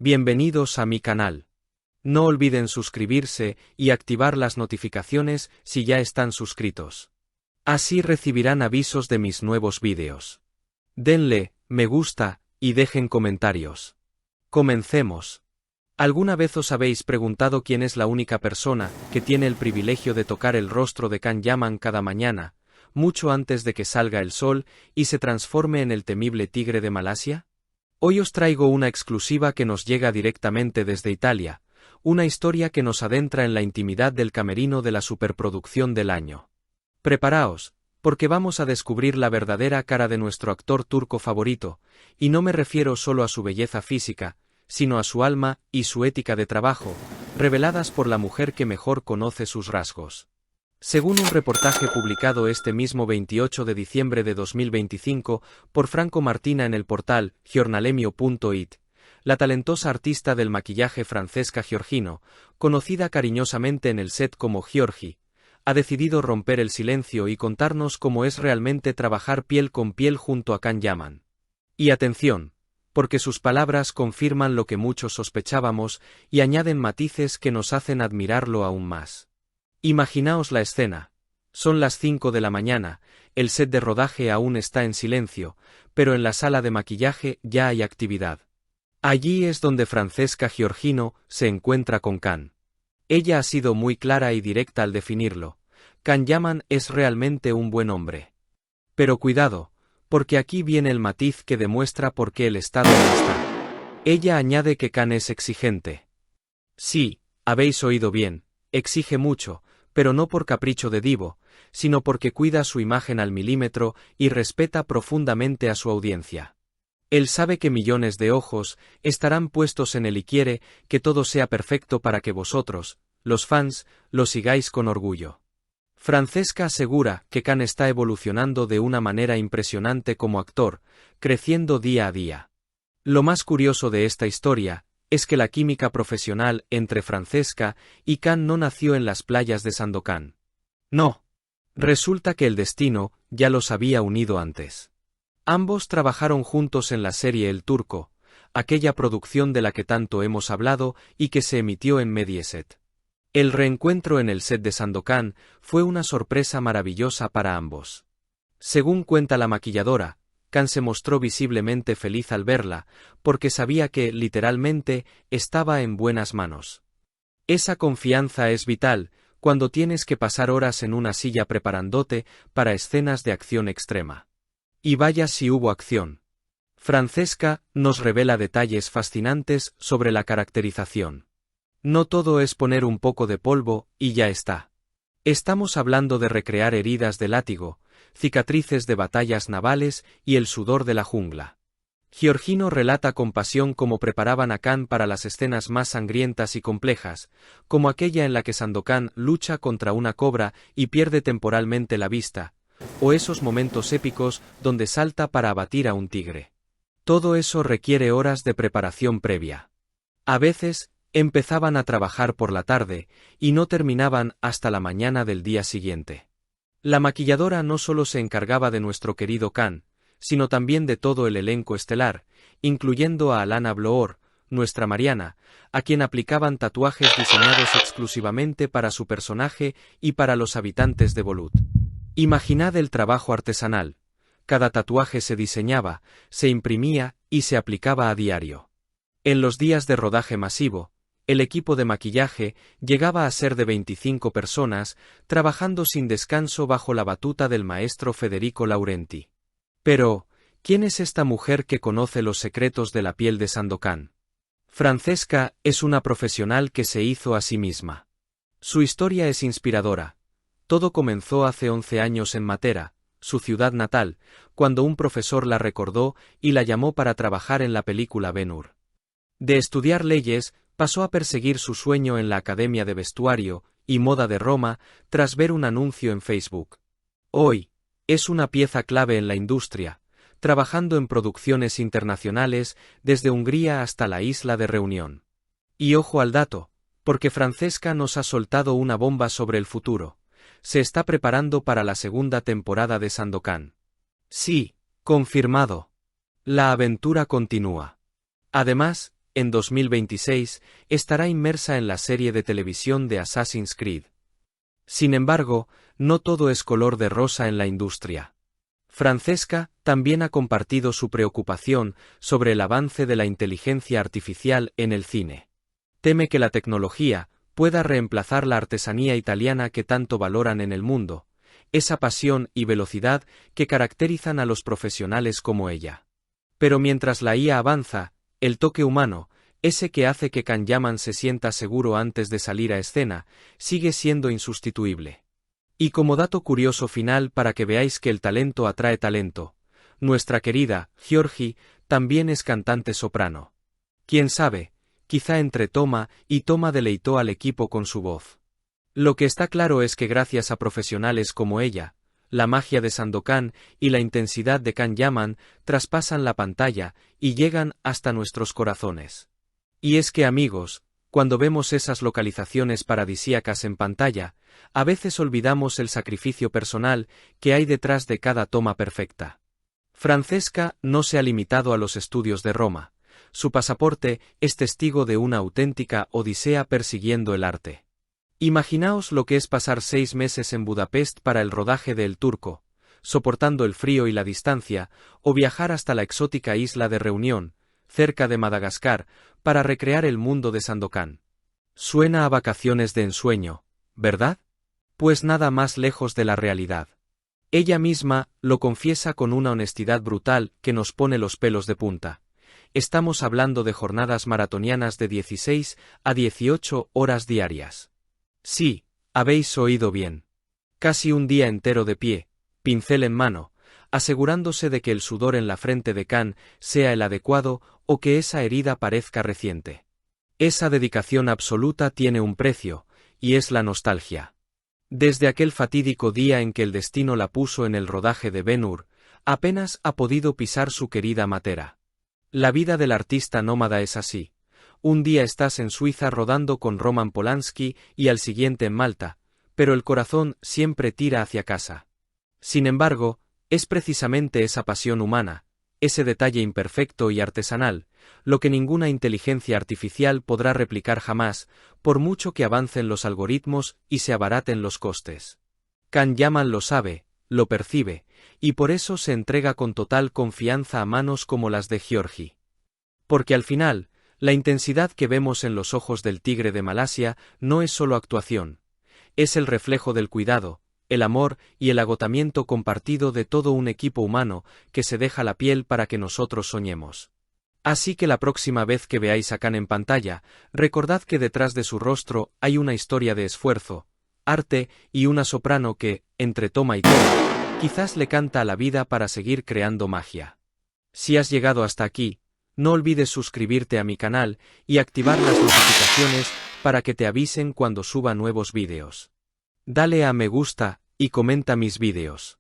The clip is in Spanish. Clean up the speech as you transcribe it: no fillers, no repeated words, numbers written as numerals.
Bienvenidos a mi canal. No olviden suscribirse y activar las notificaciones si ya están suscritos. Así recibirán avisos de mis nuevos vídeos. Denle me gusta y dejen comentarios. Comencemos. ¿Alguna vez os habéis preguntado quién es la única persona que tiene el privilegio de tocar el rostro de Can Yaman cada mañana, mucho antes de que salga el sol y se transforme en el temible tigre de Malasia? Hoy os traigo una exclusiva que nos llega directamente desde Italia, una historia que nos adentra en la intimidad del camerino de la superproducción del año. Preparaos, porque vamos a descubrir la verdadera cara de nuestro actor turco favorito, y no me refiero solo a su belleza física, sino a su alma y su ética de trabajo, reveladas por la mujer que mejor conoce sus rasgos. Según un reportaje publicado este mismo 28 de diciembre de 2025 por Franco Martina en el portal giornalemio.it, la talentosa artista del maquillaje Francesca Giorgino, conocida cariñosamente en el set como Giorgi, ha decidido romper el silencio y contarnos cómo es realmente trabajar piel con piel junto a Can Yaman. Y atención, porque sus palabras confirman lo que muchos sospechábamos y añaden matices que nos hacen admirarlo aún más. Imaginaos la escena. Son las 5 de la mañana, el set de rodaje aún está en silencio, pero en la sala de maquillaje ya hay actividad. Allí es donde Francesca Giorgino se encuentra con Can. Ella ha sido muy clara y directa al definirlo. Can Yaman es realmente un buen hombre. Pero cuidado, porque aquí viene el matiz que demuestra por qué él está donde está. Ella añade que Can es exigente. Sí, habéis oído bien, exige mucho, pero no por capricho de divo, sino porque cuida su imagen al milímetro y respeta profundamente a su audiencia. Él sabe que millones de ojos estarán puestos en él y quiere que todo sea perfecto para que vosotros, los fans, lo sigáis con orgullo. Francesca asegura que Can está evolucionando de una manera impresionante como actor, creciendo día a día. Lo más curioso de esta historia es que la química profesional entre Francesca y Can no nació en las playas de Sandokan. No. Resulta que el destino ya los había unido antes. Ambos trabajaron juntos en la serie El Turco, aquella producción de la que tanto hemos hablado y que se emitió en Mediaset. El reencuentro en el set de Sandokan fue una sorpresa maravillosa para ambos. Según cuenta la maquilladora, Can se mostró visiblemente feliz al verla, porque sabía que, literalmente, estaba en buenas manos. Esa confianza es vital cuando tienes que pasar horas en una silla preparándote para escenas de acción extrema. Y vaya si hubo acción. Francesca nos revela detalles fascinantes sobre la caracterización. No todo es poner un poco de polvo y ya está. Estamos hablando de recrear heridas de látigo, cicatrices de batallas navales y el sudor de la jungla. Giorgino relata con pasión cómo preparaban a Can para las escenas más sangrientas y complejas, como aquella en la que Sandokan lucha contra una cobra y pierde temporalmente la vista, o esos momentos épicos donde salta para abatir a un tigre. Todo eso requiere horas de preparación previa. A veces, empezaban a trabajar por la tarde y no terminaban hasta la mañana del día siguiente. La maquilladora no solo se encargaba de nuestro querido Can, sino también de todo el elenco estelar, incluyendo a Alana Bloor, nuestra Mariana, a quien aplicaban tatuajes diseñados exclusivamente para su personaje y para los habitantes de Bolud. Imaginad el trabajo artesanal. Cada tatuaje se diseñaba, se imprimía y se aplicaba a diario. En los días de rodaje masivo, el equipo de maquillaje llegaba a ser de 25 personas, trabajando sin descanso bajo la batuta del maestro Federico Laurenti. Pero, ¿quién es esta mujer que conoce los secretos de la piel de Sandokan? Francesca es una profesional que se hizo a sí misma. Su historia es inspiradora. Todo comenzó hace 11 años en Matera, su ciudad natal, cuando un profesor la recordó y la llamó para trabajar en la película Ben-Hur. De estudiar leyes, pasó a perseguir su sueño en la Academia de Vestuario y Moda de Roma tras ver un anuncio en Facebook. Hoy, es una pieza clave en la industria, trabajando en producciones internacionales desde Hungría hasta la isla de Reunión. Y ojo al dato, porque Francesca nos ha soltado una bomba sobre el futuro. Se está preparando para la segunda temporada de Sandokan. Sí, confirmado. La aventura continúa. Además, en 2026, estará inmersa en la serie de televisión de Assassin's Creed. Sin embargo, no todo es color de rosa en la industria. Francesca también ha compartido su preocupación sobre el avance de la inteligencia artificial en el cine. Teme que la tecnología pueda reemplazar la artesanía italiana que tanto valoran en el mundo, esa pasión y velocidad que caracterizan a los profesionales como ella. Pero mientras la IA avanza, el toque humano, ese que hace que Can Yaman se sienta seguro antes de salir a escena, sigue siendo insustituible. Y como dato curioso final para que veáis que el talento atrae talento, nuestra querida Giorgi también es cantante soprano. Quién sabe, quizá entre toma y toma deleitó al equipo con su voz. Lo que está claro es que gracias a profesionales como ella, la magia de Sandokan y la intensidad de Can Yaman traspasan la pantalla y llegan hasta nuestros corazones. Y es que amigos, cuando vemos esas localizaciones paradisíacas en pantalla, a veces olvidamos el sacrificio personal que hay detrás de cada toma perfecta. Francesca no se ha limitado a los estudios de Roma. Su pasaporte es testigo de una auténtica odisea persiguiendo el arte. Imaginaos lo que es pasar 6 meses en Budapest para el rodaje de El Turco, soportando el frío y la distancia, o viajar hasta la exótica isla de Reunión, cerca de Madagascar, para recrear el mundo de Sandokan. Suena a vacaciones de ensueño, ¿verdad? Pues nada más lejos de la realidad. Ella misma lo confiesa con una honestidad brutal que nos pone los pelos de punta. Estamos hablando de jornadas maratonianas de 16 a 18 horas diarias. Sí, habéis oído bien. Casi un día entero de pie, pincel en mano, asegurándose de que el sudor en la frente de Can sea el adecuado o que esa herida parezca reciente. Esa dedicación absoluta tiene un precio, y es la nostalgia. Desde aquel fatídico día en que el destino la puso en el rodaje de Ben-Hur, apenas ha podido pisar su querida Matera. La vida del artista nómada es así. Un día estás en Suiza rodando con Roman Polanski y al siguiente en Malta, pero el corazón siempre tira hacia casa. Sin embargo, es precisamente esa pasión humana, ese detalle imperfecto y artesanal, lo que ninguna inteligencia artificial podrá replicar jamás, por mucho que avancen los algoritmos y se abaraten los costes. Can Yaman lo sabe, lo percibe, y por eso se entrega con total confianza a manos como las de Giorgi. Porque al final, la intensidad que vemos en los ojos del tigre de Malasia no es solo actuación, es el reflejo del cuidado, el amor y el agotamiento compartido de todo un equipo humano que se deja la piel para que nosotros soñemos. Así que la próxima vez que veáis a Can en pantalla, recordad que detrás de su rostro hay una historia de esfuerzo, arte y una soprano que, entre toma y toma, quizás le canta a la vida para seguir creando magia. Si has llegado hasta aquí, no olvides suscribirte a mi canal y activar las notificaciones para que te avisen cuando suba nuevos vídeos. Dale a me gusta y comenta mis vídeos.